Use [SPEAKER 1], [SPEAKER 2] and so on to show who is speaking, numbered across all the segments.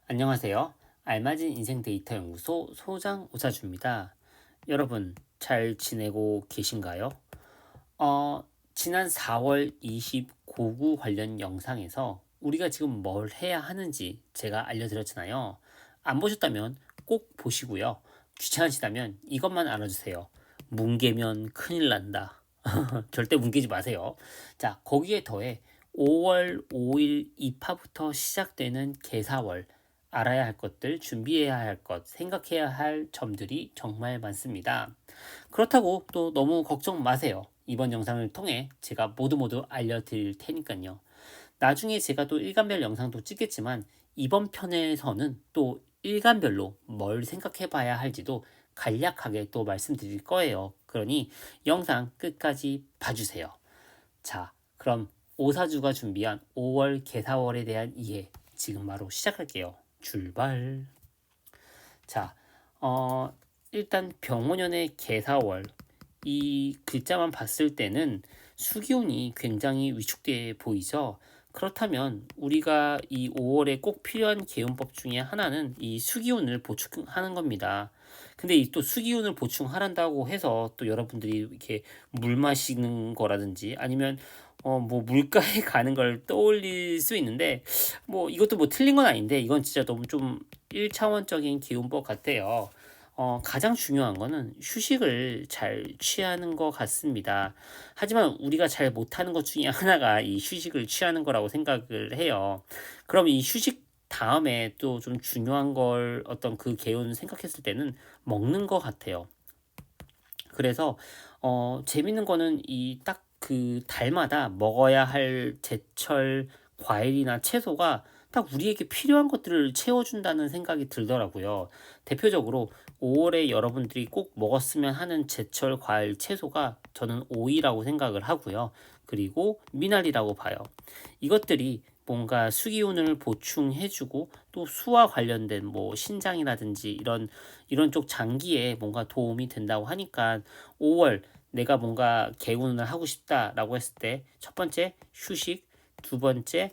[SPEAKER 1] 안녕하세요. 알맞은 인생 데이터 연구소 소장 오사주입니다. 여러분 잘 지내고 계신가요? 지난 4월 29구 관련 영상에서 우리가 지금 뭘 해야 하는지 제가 알려드렸잖아요. 안 보셨다면 꼭 보시고요. 귀찮으시다면 이것만 알아주세요. 뭉개면 큰일 난다. 절대 뭉개지 마세요. 자, 거기에 더해 5월 5일 입하부터 시작되는 개사월 알아야 할 것들, 준비해야 할 것, 생각해야 할 점들이 정말 많습니다. 그렇다고 또 너무 걱정 마세요. 이번 영상을 통해 제가 모두 알려드릴 테니까요. 나중에 제가 또 일간별 영상도 찍겠지만 이번 편에서는 또 일간별로 뭘 생각해 봐야 할지도 간략하게 또 말씀드릴 거예요. 그러니 영상 끝까지 봐주세요. 자, 그럼 오사주가 준비한 5월 개사월에 대한 이해 지금 바로 시작할게요. 출발. 자, 일단 병원연의 개사월 이 글자만 봤을 때는 수기운이 굉장히 위축돼 보이죠. 그렇다면 우리가 이 5월에 꼭 필요한 개운법 중에 하나는 이 수기운을 보충하는 겁니다. 근데 이 또 수기운을 보충하란다고 해서 또 여러분들이 이렇게 물 마시는 거라든지 아니면 뭐 물가에 가는 걸 떠올릴 수 있는데 뭐 이것도 뭐 틀린 건 아닌데 이건 진짜 너무 좀 1차원적인 기운법 같아요. 가장 중요한 거는 휴식을 잘 취하는 것 같습니다. 하지만 우리가 잘 못하는 것 중에 하나가 이 휴식을 취하는 거라고 생각을 해요. 그럼 이 휴식 다음에 또 좀 중요한 걸 어떤 그 개운 생각했을 때는 먹는 것 같아요. 그래서 재밌는 거는 이 딱 그 달마다 먹어야 할 제철 과일이나 채소가 딱 우리에게 필요한 것들을 채워준다는 생각이 들더라고요. 대표적으로 5월에 여러분들이 꼭 먹었으면 하는 제철 과일 채소가 저는 오이라고 생각을 하고요. 그리고 미나리라고 봐요. 이것들이 뭔가 수기운을 보충해주고 또 수와 관련된 뭐 신장이라든지 이런 쪽 장기에 뭔가 도움이 된다고 하니까 5월 내가 뭔가 개운을 하고 싶다라고 했을 때 첫 번째 휴식, 두 번째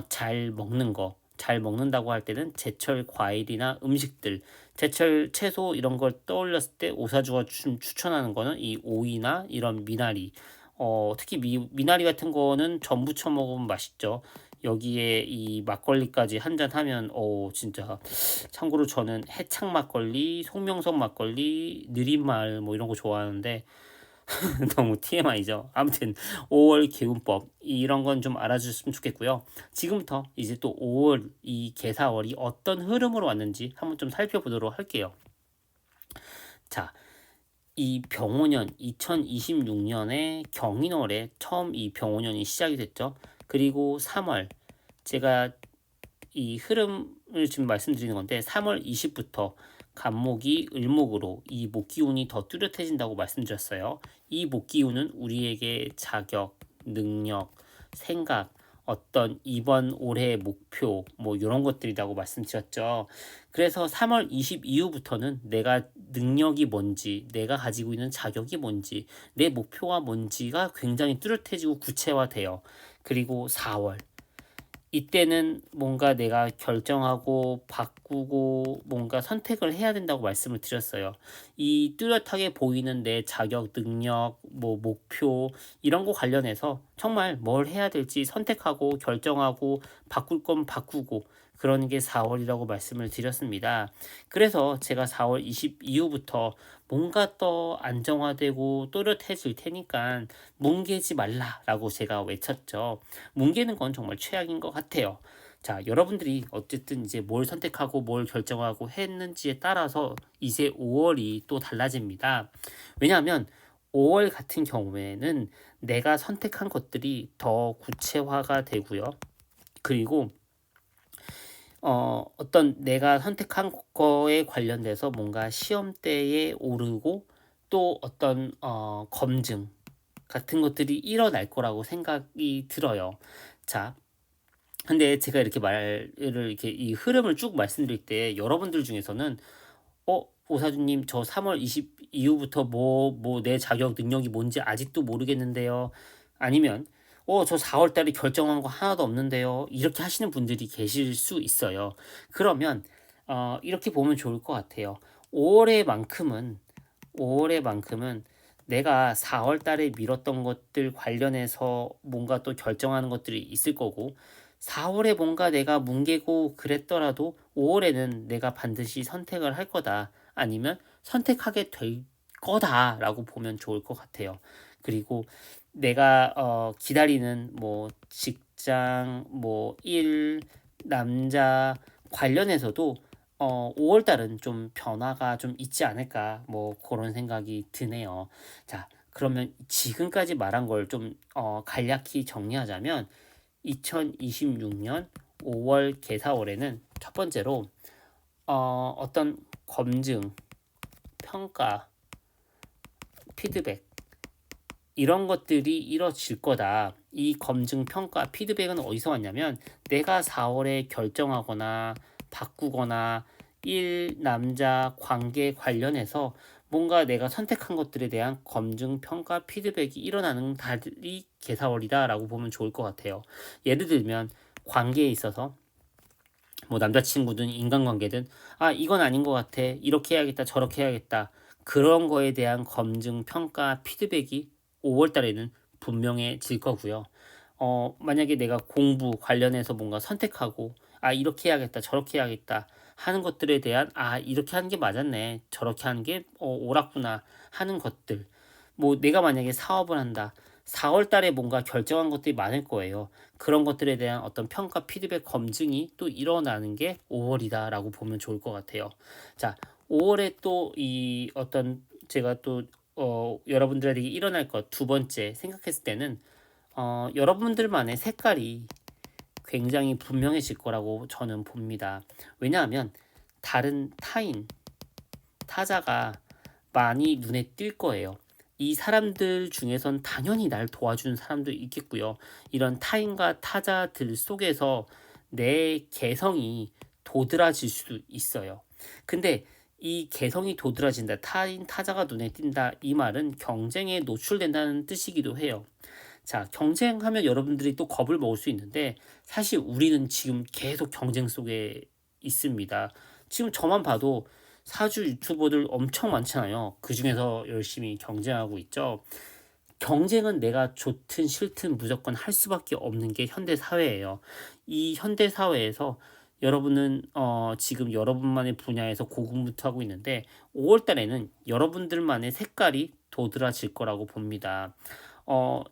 [SPEAKER 1] 잘 먹는 거. 잘 먹는다고 할 때는 제철 과일이나 음식들, 제철 채소 이런 걸 떠올렸을 때 오사주가 추천하는 거는 이 오이나 이런 미나리. 특히 미나리 같은 거는 전 부쳐 먹으면 맛있죠. 여기에 이 막걸리까지 한 잔 하면 진짜 참고로 저는 해창 막걸리, 송명석 막걸리, 느린마을 뭐 이런 거 좋아하는데 너무 TMI죠. 아무튼 5월 개운법 이런 건 좀 알아주셨으면 좋겠고요. 지금부터 이제 또 5월 이 개사월이 어떤 흐름으로 왔는지 한번 좀 살펴보도록 할게요. 자, 이 병오년 2026년에 경인월에 처음 이 병오년이 시작이 됐죠. 그리고 3월 제가 이 흐름을 지금 말씀드리는 건데 3월 20부터 간목이 을목으로 이 목기운이 더 뚜렷해진다고 말씀드렸어요. 이 목기운은 우리에게 자격, 능력, 생각, 어떤 이번 올해의 목표 뭐 이런 것들이라고 말씀드렸죠. 그래서 3월 20 이후부터는 내가 능력이 뭔지, 내가 가지고 있는 자격이 뭔지, 내 목표가 뭔지가 굉장히 뚜렷해지고 구체화돼요. 그리고 4월 이때는 뭔가 내가 결정하고 바꾸고 뭔가 선택을 해야 된다고 말씀을 드렸어요. 이 뚜렷하게 보이는 내 자격, 능력, 뭐 목표 이런 거 관련해서 정말 뭘 해야 될지 선택하고 결정하고 바꿀 건 바꾸고 그러는 게 4월이라고 말씀을 드렸습니다. 그래서 제가 4월 20 이후부터 뭔가 더 안정화되고 또렷해질 테니까 뭉개지 말라라고 제가 외쳤죠. 뭉개는 건 정말 최악인 것 같아요. 자, 여러분들이 어쨌든 이제 뭘 선택하고 뭘 결정하고 했는지에 따라서 이제 5월이 또 달라집니다. 왜냐하면 5월 같은 경우에는 내가 선택한 것들이 더 구체화가 되고요. 그리고 어떤 내가 선택한 거에 관련돼서 뭔가 시험대에 오르고 또 어떤 검증 같은 것들이 일어날 거라고 생각이 들어요. 자, 근데 제가 이렇게 말을 이렇게 이 흐름을 쭉 말씀드릴 때 여러분들 중에서는 오사주님 저 3월 20 이후부터 내 자격 능력이 뭔지 아직도 모르겠는데요. 아니면 저 4월 달에 결정한 거 하나도 없는데요. 이렇게 하시는 분들이 계실 수 있어요. 그러면 이렇게 보면 좋을 것 같아요. 5월에만큼은 내가 4월 달에 미뤘던 것들 관련해서 뭔가 또 결정하는 것들이 있을 거고, 4월에 뭔가 내가 뭉개고 그랬더라도 5월에는 내가 반드시 선택을 할 거다. 아니면 선택하게 될 거다라고 보면 좋을 것 같아요. 그리고 내가 기다리는 뭐 직장, 뭐 일, 남자 관련해서도 5월 달은 좀 변화가 좀 있지 않을까 뭐 그런 생각이 드네요. 자, 그러면 지금까지 말한 걸 좀 간략히 정리하자면 2026년 5월 개사월에는 첫 번째로 어떤 검증, 평가, 피드백 이런 것들이 이뤄질 거다. 이 검증, 평가, 피드백은 어디서 왔냐면 내가 4월에 결정하거나 바꾸거나 일, 남자, 관계 관련해서 뭔가 내가 선택한 것들에 대한 검증, 평가, 피드백이 일어나는 달이 개사월이다라고 보면 좋을 것 같아요. 예를 들면 관계에 있어서 뭐 남자친구든 인간관계든 이건 아닌 것 같아, 이렇게 해야겠다, 저렇게 해야겠다, 그런 거에 대한 검증 평가 피드백이 5월 달에는 분명해질 거고요. 만약에 내가 공부 관련해서 뭔가 선택하고 이렇게 해야겠다, 저렇게 해야겠다 하는 것들에 대한 이렇게 하는 게 맞았네, 저렇게 하는 게 옳았구나 하는 것들, 뭐 내가 만약에 사업을 한다, 4월 달에 뭔가 결정한 것들이 많을 거예요. 그런 것들에 대한 어떤 평가, 피드백, 검증이 또 일어나는 게 5월이다라고 보면 좋을 것 같아요. 자, 5월에 또 이 어떤 제가 또 여러분들에게 일어날 것 두 번째 생각했을 때는 여러분들만의 색깔이 굉장히 분명해질 거라고 저는 봅니다. 왜냐하면 다른 타자가 많이 눈에 띌 거예요. 이 사람들 중에선 당연히 날 도와주는 사람도 있겠고요. 이런 타인과 타자들 속에서 내 개성이 도드라질 수 있어요. 근데 이 개성이 도드라진다, 타인 타자가 눈에 띈다, 이 말은 경쟁에 노출된다는 뜻이기도 해요. 자, 경쟁하면 여러분들이 또 겁을 먹을 수 있는데 사실 우리는 지금 계속 경쟁 속에 있습니다. 지금 저만 봐도 사주 유튜버들 엄청 많잖아요. 그 중에서 열심히 경쟁하고 있죠. 경쟁은 내가 좋든 싫든 무조건 할 수밖에 없는 게 현대 사회예요. 이 현대 사회에서 여러분은 지금 여러분만의 분야에서 고군분투하고 있는데 5월 달에는 여러분들만의 색깔이 도드라질 거라고 봅니다.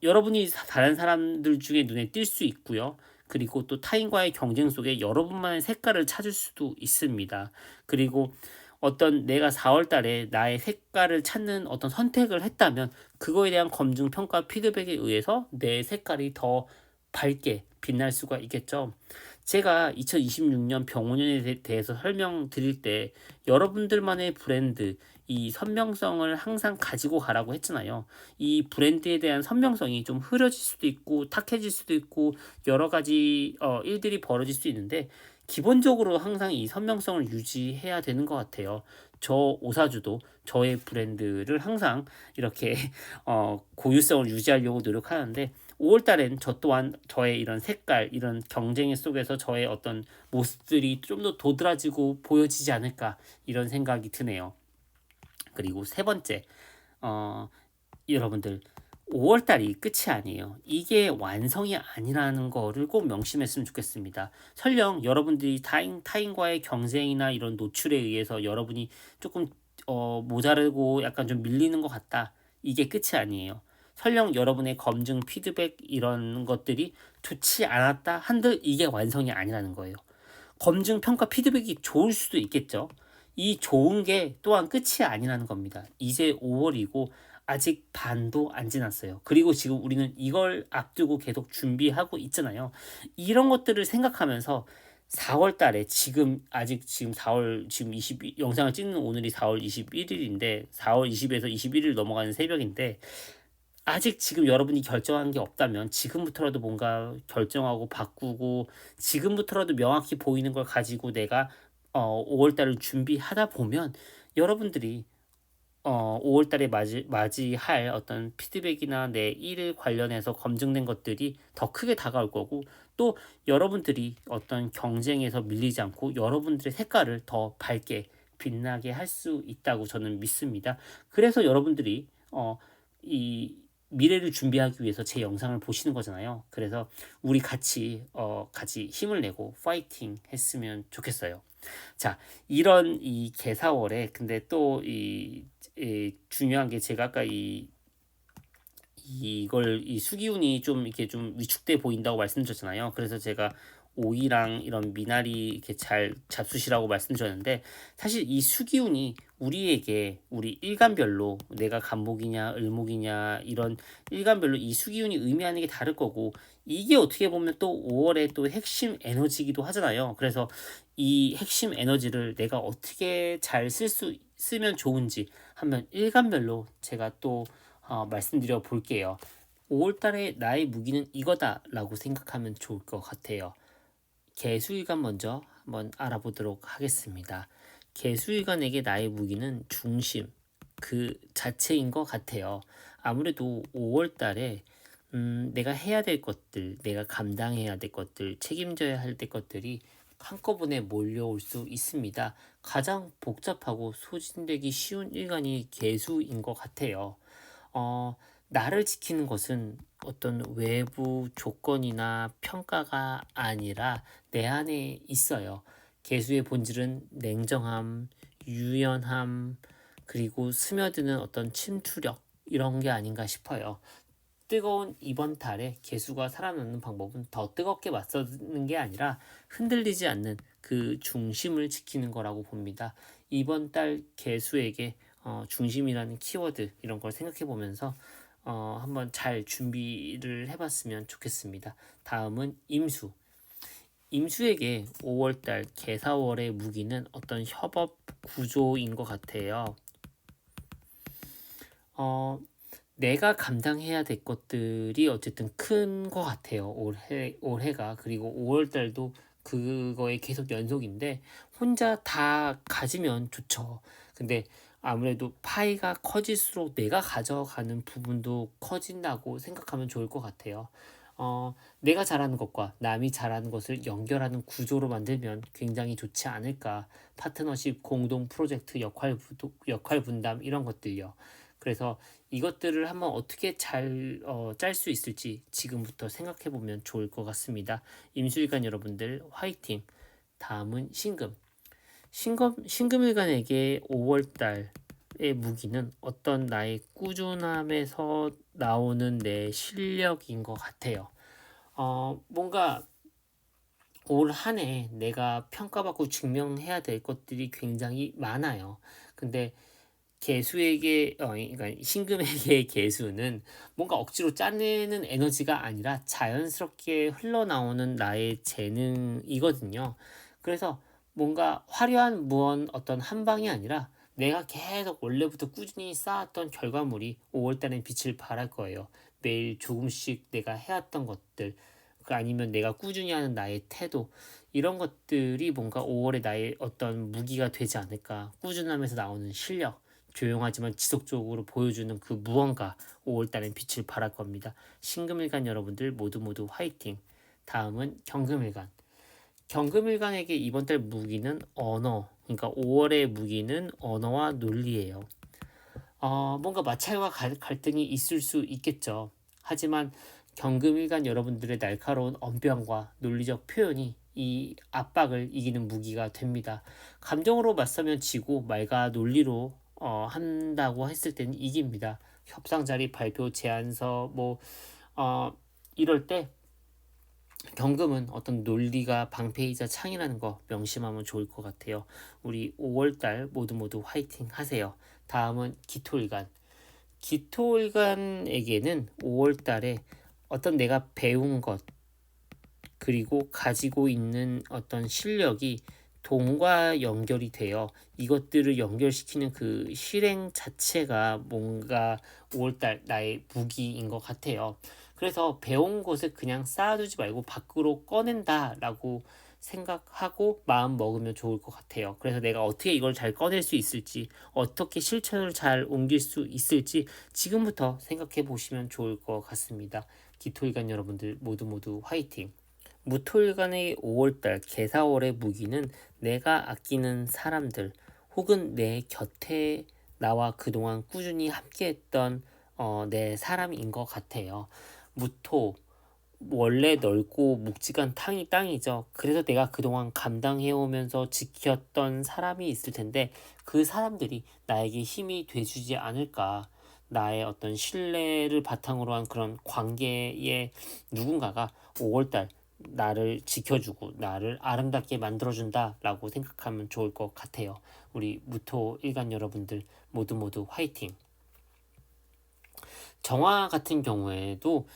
[SPEAKER 1] 여러분이 다른 사람들 중에 눈에 띌 수 있고요. 그리고 또 타인과의 경쟁 속에 여러분만의 색깔을 찾을 수도 있습니다. 그리고 어떤 내가 4월 달에 나의 색깔을 찾는 어떤 선택을 했다면 그거에 대한 검증, 평가, 피드백에 의해서 내 색깔이 더 밝게 빛날 수가 있겠죠. 제가 2026년 병원년에 대해서 설명드릴 때 여러분들만의 브랜드, 이 선명성을 항상 가지고 가라고 했잖아요. 이 브랜드에 대한 선명성이 좀 흐려질 수도 있고 탁해질 수도 있고 여러 가지 일들이 벌어질 수 있는데 기본적으로 항상 이 선명성을 유지해야 되는 것 같아요. 저 오사주도 저의 브랜드를 항상 이렇게 고유성을 유지하려고 노력하는데 5월 달엔 저 또한 저의 이런 색깔, 이런 경쟁 속에서 저의 어떤 모습들이 좀 더 도드라지고 보여지지 않을까 이런 생각이 드네요. 그리고 세 번째, 어, 여러분들 5월 달이 끝이 아니에요. 이게 완성이 아니라는 거를 꼭 명심했으면 좋겠습니다. 설령 여러분들이 타인과의 경쟁이나 이런 노출에 의해서 여러분이 조금 모자르고 약간 좀 밀리는 것 같다. 이게 끝이 아니에요. 설령 여러분의 검증, 피드백 이런 것들이 좋지 않았다 한들 이게 완성이 아니라는 거예요. 검증, 평가, 피드백이 좋을 수도 있겠죠. 이 좋은 게 또한 끝이 아니라는 겁니다. 이제 5월이고 아직 반도 안 지났어요. 그리고 지금 우리는 이걸 앞두고 계속 준비하고 있잖아요. 이런 것들을 생각하면서 4월 달에 지금 4월 지금 20 영상을 찍는 오늘이 4월 21일인데 4월 20에서 21일 넘어가는 새벽인데 아직 지금 여러분이 결정한 게 없다면 지금부터라도 뭔가 결정하고 바꾸고 지금부터라도 명확히 보이는 걸 가지고 내가 5월 달을 준비하다 보면 여러분들이 5월 달에 맞이할 어떤 피드백이나 내 일 관련해서 검증된 것들이 더 크게 다가올 거고, 또 여러분들이 어떤 경쟁에서 밀리지 않고 여러분들의 색깔을 더 밝게 빛나게 할 수 있다고 저는 믿습니다. 그래서 여러분들이 이 미래를 준비하기 위해서 제 영상을 보시는 거잖아요. 그래서 우리 같이 힘을 내고 파이팅 했으면 좋겠어요. 자, 이런 이 개사월에 근데 또 중요한 게, 제가 아까 이 수기운이 좀 이렇게 좀 위축돼 보인다고 말씀드렸잖아요. 그래서 제가 오이랑 이런 미나리 이렇게 잘 잡수시라고 말씀드렸는데, 사실 이 수기운이 우리에게 우리 일간별로 내가 간목이냐 을목이냐 이런 일간별로 이 수기운이 의미하는 게 다를 거고, 이게 어떻게 보면 또 5월의 또 핵심 에너지이기도 하잖아요. 그래서 이 핵심 에너지를 내가 어떻게 잘 쓰면 좋은지 한번 일간별로 제가 또 말씀드려 볼게요. 5월 달에 나의 무기는 이거다라고 생각하면 좋을 것 같아요. 개수일간 먼저 한번 알아보도록 하겠습니다. 개수일간에게 나의 무기는 중심 그 자체인 것 같아요. 아무래도 5월 달에 내가 해야 될 것들, 내가 감당해야 될 것들, 책임져야 할 것들이 한꺼번에 몰려올 수 있습니다. 가장 복잡하고 소진되기 쉬운 일간이 개수인 것 같아요. 나를 지키는 것은 어떤 외부 조건이나 평가가 아니라 내 안에 있어요. 개수의 본질은 냉정함, 유연함, 그리고 스며드는 어떤 침투력, 이런 게 아닌가 싶어요. 뜨거운 이번 달에 개수가 살아남는 방법은 더 뜨겁게 맞서는 게 아니라 흔들리지 않는 그 중심을 지키는 거라고 봅니다. 이번 달 개수에게 중심이라는 키워드 이런 걸 생각해 보면서 한번 잘 준비를 해봤으면 좋겠습니다. 다음은 임수. 임수에게 5월달 개사월의 무기는 어떤 협업 구조인 것 같아요. 내가 감당해야 될 것들이 어쨌든 큰 것 같아요. 올해가. 그리고 5월달도 그거에 계속 연속인데, 혼자 다 가지면 좋죠. 근데 아무래도 파이가 커질수록 내가 가져가는 부분도 커진다고 생각하면 좋을 것 같아요. 내가 잘하는 것과 남이 잘하는 것을 연결하는 구조로 만들면 굉장히 좋지 않을까. 파트너십, 공동 프로젝트, 역할 분담 이런 것들요. 그래서 이것들을 한번 어떻게 잘 짤 수 있을지 지금부터 생각해 보면 좋을 것 같습니다. 임수일간 여러분들 화이팅! 다음은 신금. 신금일간에게 5월달의 무기는 어떤 나의 꾸준함에서 나오는 내 실력인 것 같아요. 뭔가 올 한 해 내가 평가받고 증명해야 될 것들이 굉장히 많아요. 근데 그러니까 신금에게 개수는 뭔가 억지로 짜내는 에너지가 아니라 자연스럽게 흘러나오는 나의 재능이거든요. 그래서 뭔가 화려한 어떤 한 방이 아니라 내가 계속 원래부터 꾸준히 쌓았던 결과물이 5월달엔 빛을 발할 거예요. 매일 조금씩 내가 해왔던 것들, 아니면 내가 꾸준히 하는 나의 태도, 이런 것들이 뭔가 5월에 나의 어떤 무기가 되지 않을까. 꾸준함에서 나오는 실력, 조용하지만 지속적으로 보여주는 그 무언가, 5월달엔 빛을 발할 겁니다. 신금일간 여러분들 모두 화이팅! 다음은 경금일간. 경금일간에게 이번 달 무기는 언어, 그러니까 5월의 무기는 언어와 논리예요. 뭔가 마찰과 갈등이 있을 수 있겠죠. 하지만 경금일간 여러분들의 날카로운 언변과 논리적 표현이 이 압박을 이기는 무기가 됩니다. 감정으로 맞서면 지고 말과 논리로 한다고 했을 때는 이깁니다. 협상 자리, 발표, 제안서 이럴 때 경금은 어떤 논리가 방패이자 창이라는 거 명심하면 좋을 것 같아요. 우리 5월달 모두 화이팅 하세요. 다음은 기토일간. 기토일간에게는 5월달에 어떤 내가 배운 것, 그리고 가지고 있는 어떤 실력이 돈과 연결이 되어 이것들을 연결시키는 그 실행 자체가 뭔가 5월달 나의 무기인 것 같아요. 그래서 배운 것을 그냥 쌓아두지 말고 밖으로 꺼낸다라고 생각하고 마음 먹으면 좋을 것 같아요. 그래서 내가 어떻게 이걸 잘 꺼낼 수 있을지, 어떻게 실천을 잘 옮길 수 있을지 지금부터 생각해 보시면 좋을 것 같습니다. 기토일간 여러분들 모두 모두 화이팅! 무토일간의 5월달 개사월의 무기는 내가 아끼는 사람들 혹은 내 곁에 나와 그동안 꾸준히 함께했던 내 사람인 것 같아요. 무토 원래 넓고 묵직한 땅이죠. 그래서 내가 그동안 감당해오면서 지켰던 사람이 있을 텐데 그 사람들이 나에게 힘이 돼주지 않을까. 나의 어떤 신뢰를 바탕으로 한 그런 관계에 누군가가 5월달 나를 지켜주고 나를 아름답게 만들어준다라고 생각하면 좋을 것 같아요. 우리 무토 일간 여러분들 모두 모두 화이팅! 정화 같은 경우에도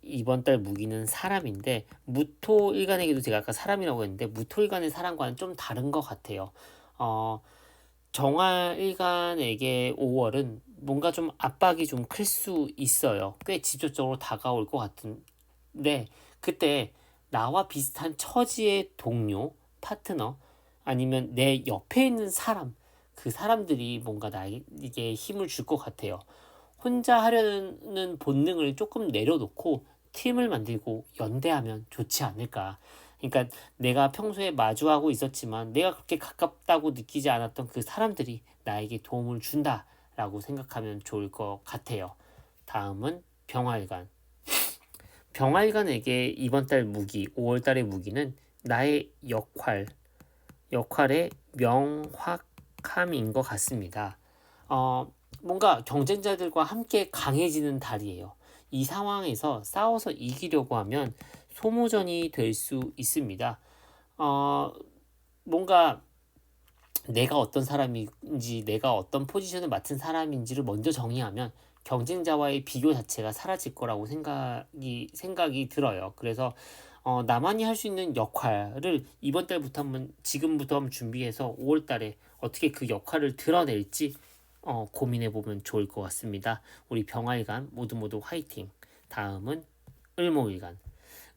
[SPEAKER 1] 이번 달 무기는 사람인데 무토일간에게도 제가 아까 사람이라고 했는데 무토일간의 사람과는 좀 다른 것 같아요. 어, 정화일간에게 5월은 뭔가 좀 압박이 좀 클 수 있어요. 꽤 직접적으로 다가올 것 같은데 그때 나와 비슷한 처지의 동료, 파트너 아니면 내 옆에 있는 사람 그 사람들이 뭔가 나에게 힘을 줄 것 같아요. 혼자 하려는 본능을 조금 내려놓고 팀을 만들고 연대하면 좋지 않을까. 그러니까 내가 평소에 마주하고 있었지만 내가 그렇게 가깝다고 느끼지 않았던 그 사람들이 나에게 도움을 준다라고 생각하면 좋을 것 같아요. 다음은 병활관. 병활관에게 이번 달 무기, 5월 달의 무기는 나의 역할의 명확함인 것 같습니다. 뭔가 경쟁자들과 함께 강해지는 달이에요. 이 상황에서 싸워서 이기려고 하면 소모전이 될 수 있습니다. 어, 뭔가 내가 어떤 사람인지, 내가 어떤 포지션을 맡은 사람인지를 먼저 정의하면 경쟁자와의 비교 자체가 사라질 거라고 생각이 들어요. 그래서 나만이 할 수 있는 역할을 이번 달부터 지금부터 한번 준비해서 5월 달에 어떻게 그 역할을 드러낼지 고민해 보면 좋을 것 같습니다. 우리 병활관 모두 모두 화이팅. 다음은 을목일간.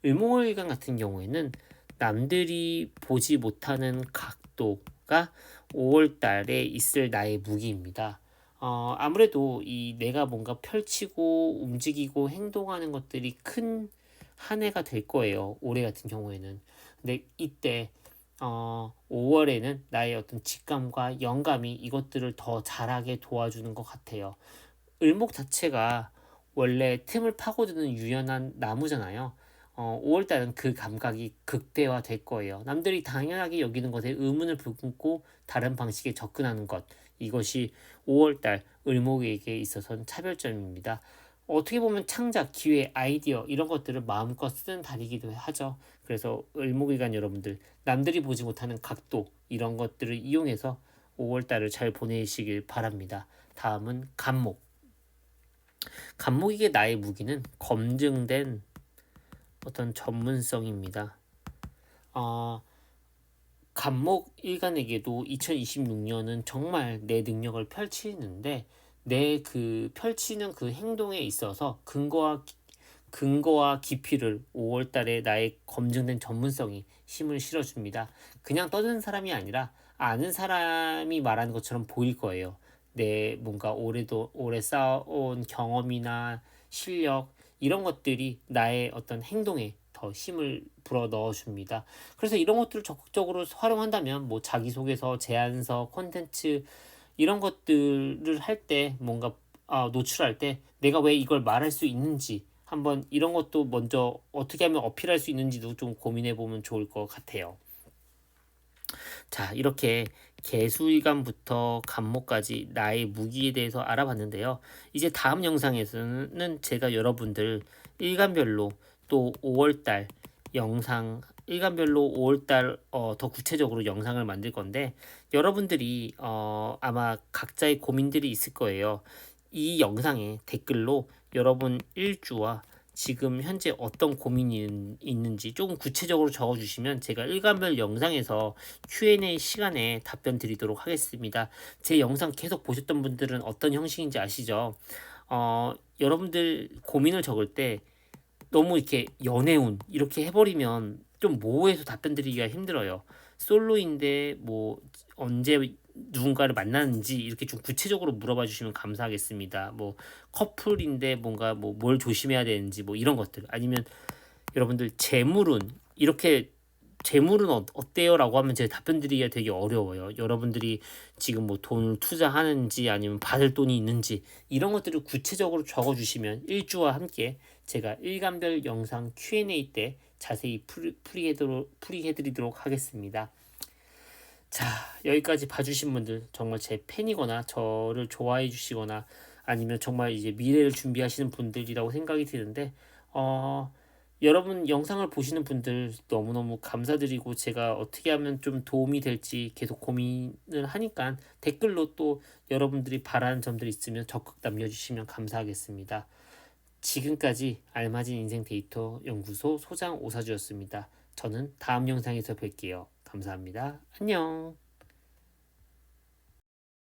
[SPEAKER 1] 을목일간 같은 경우에는 남들이 보지 못하는 각도가 5월 달에 있을 나의 무기입니다. 아무래도 이 내가 뭔가 펼치고 움직이고 행동하는 것들이 큰 한 해가 될 거예요. 올해 같은 경우에는. 근데 이때 5월에는 나의 어떤 직감과 영감이 이것들을 더 잘하게 도와주는 것 같아요. 을목 자체가 원래 틈을 파고드는 유연한 나무잖아요. 5월달은 그 감각이 극대화될 거예요. 남들이 당연하게 여기는 것에 의문을 품고 다른 방식에 접근하는 것. 이것이 5월달 을목에게 있어서는 차별점입니다. 어떻게 보면 창작, 기회, 아이디어 이런 것들을 마음껏 쓰는 달이기도 하죠. 그래서 을목일간 여러분들 남들이 보지 못하는 각도 이런 것들을 이용해서 5월달을 잘 보내시길 바랍니다. 다음은 간목. 간목에게 나의 무기는 검증된 어떤 전문성입니다. 간목 일간에게도 2026년은 정말 내 능력을 펼치는데 내 그 펼치는 그 행동에 있어서 근거와 깊이를 5월 달에 나의 검증된 전문성이 힘을 실어줍니다. 그냥 떠드는 사람이 아니라 아는 사람이 말하는 것처럼 보일 거예요. 내 뭔가 오래 쌓아온 경험이나 실력 이런 것들이 나의 어떤 행동에 더 힘을 불어 넣어줍니다. 그래서 이런 것들을 적극적으로 활용한다면 뭐 자기소개서, 제안서, 콘텐츠 이런 것들을 할 때 뭔가 노출할 때 내가 왜 이걸 말할 수 있는지 한번 이런 것도 먼저 어떻게 하면 어필할 수 있는지도 좀 고민해 보면 좋을 것 같아요. 자, 이렇게 개수일간부터 간목까지 나의 무기에 대해서 알아봤는데요. 이제 다음 영상에서는 제가 여러분들 일간별로 또 5월달 영상 일간별로 5월달 더 구체적으로 영상을 만들 건데 여러분들이 아마 각자의 고민들이 있을 거예요. 이 영상에 댓글로 여러분 일주와 지금 현재 어떤 고민이 있는지 조금 구체적으로 적어주시면 제가 일간별 영상에서 Q&A 시간에 답변 드리도록 하겠습니다. 제 영상 계속 보셨던 분들은 어떤 형식인지 아시죠? 여러분들 고민을 적을 때 너무 이렇게 연애운 이렇게 해버리면 좀 모호해서 답변 드리기가 힘들어요. 솔로인데 뭐 언제 누군가를 만나는지 이렇게 좀 구체적으로 물어봐 주시면 감사하겠습니다. 뭐 커플인데 뭔가 뭐 뭘 조심해야 되는지 뭐 이런 것들, 아니면 여러분들 재물운 이렇게 재물은 어때요?라고 하면 제가 답변 드리기가 되게 어려워요. 여러분들이 지금 뭐 돈을 투자하는지 아니면 받을 돈이 있는지 이런 것들을 구체적으로 적어 주시면 일주와 함께 제가 일간별 영상 Q&A 때 자세히 풀이해드리도록 하겠습니다. 자, 여기까지 봐주신 분들 정말 제 팬이거나 저를 좋아해 주시거나 아니면 정말 이제 미래를 준비하시는 분들이라고 생각이 드는데, 여러분 영상을 보시는 분들 너무너무 감사드리고, 제가 어떻게 하면 좀 도움이 될지 계속 고민을 하니까 댓글로 또 여러분들이 바라는 점들 있으면 적극 남겨주시면 감사하겠습니다. 지금까지 알맞은 인생 데이터 연구소 소장 오사주였습니다. 저는 다음 영상에서 뵐게요. 감사합니다. 안녕.